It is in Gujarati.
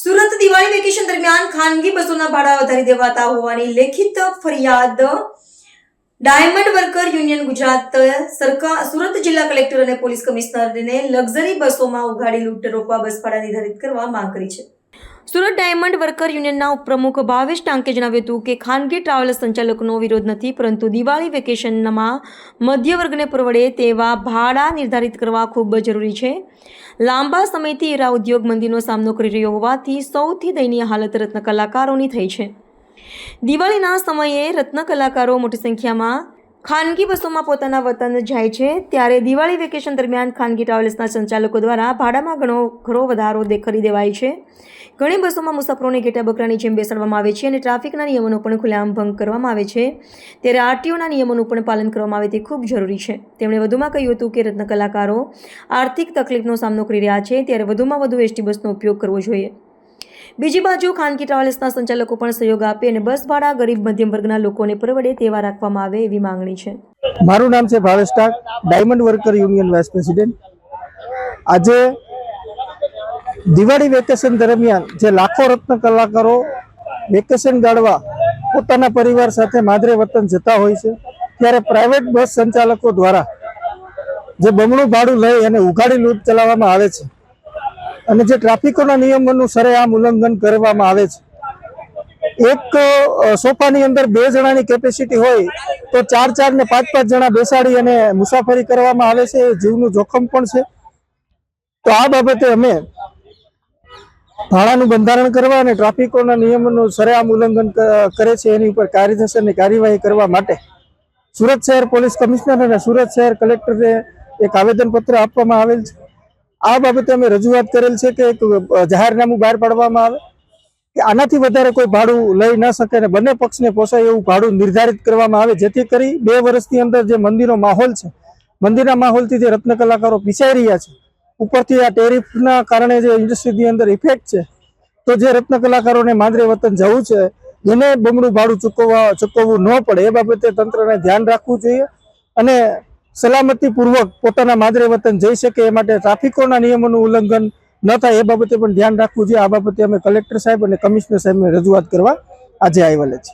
સુરત દિવાળી વેકેશન દરમિયાન ખાનગી બસોના ભાડા વધારી દેવાતા હોવાની લેખિત ફરિયાદ ડાયમંડ વર્કર યુનિયન ગુજરાત સરકાર સુરત જિલ્લા કલેક્ટર અને પોલીસ કમિશનરને લક્ઝરી બસોમાં ઉઘાડી લૂંટ રોકવા બસ ભાડા નિર્ધારિત કરવા માંગ કરી છે। સુરત ડાયમંડ વર્કર યુનિયનના ઉપપ્રમુખ ભાવેશ ટાંકે જણાવ્યું હતું કે ખાનગી ટ્રાવેલ્સ સંચાલકોનો વિરોધ નથી, પરંતુ દિવાળી વેકેશનમાં મધ્ય વર્ગને પરવડે તેવા ભાડા નિર્ધારિત કરવા ખૂબ જરૂરી છે। લાંબા સમયથી હીરા ઉદ્યોગ મંદીનો સામનો કરી રહ્યો હોવાથી સૌથી દયનીય હાલત રત્ન કલાકારોની થઈ છે। દિવાળીના સમયે રત્ન કલાકારો મોટી સંખ્યામાં ખાનગી બસોમાં પોતાના વતન જાય છે, ત્યારે દિવાળી વેકેશન દરમિયાન ખાનગી ટ્રાવેલ્સના સંચાલકો દ્વારા ભાડામાં ઘણો વધારો કરી દેવાય છે। ઘણી બસોમાં મુસાફરોને ઘેટા બકરાની જેમ બેસાડવામાં આવે છે અને ટ્રાફિકના નિયમોનો પણ ખુલ્લેઆમ ભંગ કરવામાં આવે છે, ત્યારે આરટીઓના નિયમોનું પણ પાલન કરવામાં આવે તે ખૂબ જરૂરી છે। તેમણે વધુમાં કહ્યું હતું કે રત્ન કલાકારો આર્થિક તકલીફનો સામનો કરી રહ્યા છે, ત્યારે વધુમાં વધુ એસટી બસનો ઉપયોગ કરવો જોઈએ। બીજી બાજુ ખાનગી ટ્રાવેલ્સના સંચાલકો પણ સહયોગ આપે અને બસ ભાડા ગરીબ મધ્યમ વર્ગના લોકોને પરવડે તેવા રાખવામાં આવે એવી માંગણી છે। મારું નામ છે Bhavesh Tank, diamond worker union vice president. આજે દિવાળી વેકેશન દરમિયાન જે લાખો રત્ન કલાકારો વેકેશન ગાળવા પોતાના પરિવાર સાથે માદરે વતન જતા હોય છે, ત્યારે પ્રાઇવેટ બસ સંચાલકો દ્વારા જે બમણું ભાડું લઈ અને ઉઘાડી લૂંટ ચલાવવામાં આવે છે અને જે ટ્રાફિકોના નિયમોનું સરેઆમ ઉલ્લંઘન કરવામાં આવે છે। એક સોફાની અંદર 2 જણાની કેપેસિટી હોય તો 4 ને 5 જણા બેસાડી અને મુસાફરી કરવામાં આવે છે, એ જીવનું જોખમ પણ છે। તો આ બાબતે અમે ભાડાનું બંધારણ કરવા અને ટ્રાફિકોના નિયમોનું સરેઆમ ઉલ્લંઘન કરે છે એની ઉપર કાયદેસરની કાર્યવાહી કરવા માટે સુરત શહેર પોલીસ કમિશનર અને સુરત શહેર કલેક્ટરને એક આવેદનપત્ર આપવામાં આવેલ છે। આ બાબતે અમે રજૂઆત કરેલ છે કે એક જાહેરનામું બહાર પાડવામાં આવે કે આનાથી વધારે કોઈ ભાડું લઈ ન શકે અને બંને પક્ષને પોસાય એવું ભાડું નિર્ધારિત કરવામાં આવે, જેથી કરી 2 વર્ષની અંદર જે મંદીનો માહોલ છે, મંદીના માહોલથી જે રત્ન કલાકારો પીસાઈ રહ્યા છે, ઉપરથી આ ટેરિફના કારણે જે ઇન્ડસ્ટ્રીની અંદર ઇફેક્ટ છે, તો જે રત્ન કલાકારોને માદરે વતન જવું છે એને બમણું ભાડું ચૂકવવું ન પડે એ બાબતે તંત્રને ધ્યાન રાખવું જોઈએ અને સલામતીપૂર્વક પોતાના માદરે વતન જઈ શકે એ માટે ટ્રાફિકોના નિયમોનું ઉલ્લંઘન ન થાય એ બાબતે પણ ધ્યાન રાખવું જોઈએ। આ બાબતે અમે કલેક્ટર સાહેબ અને કમિશનર સાહેબને રજૂઆત કરવા આજે આવેલા છીએ।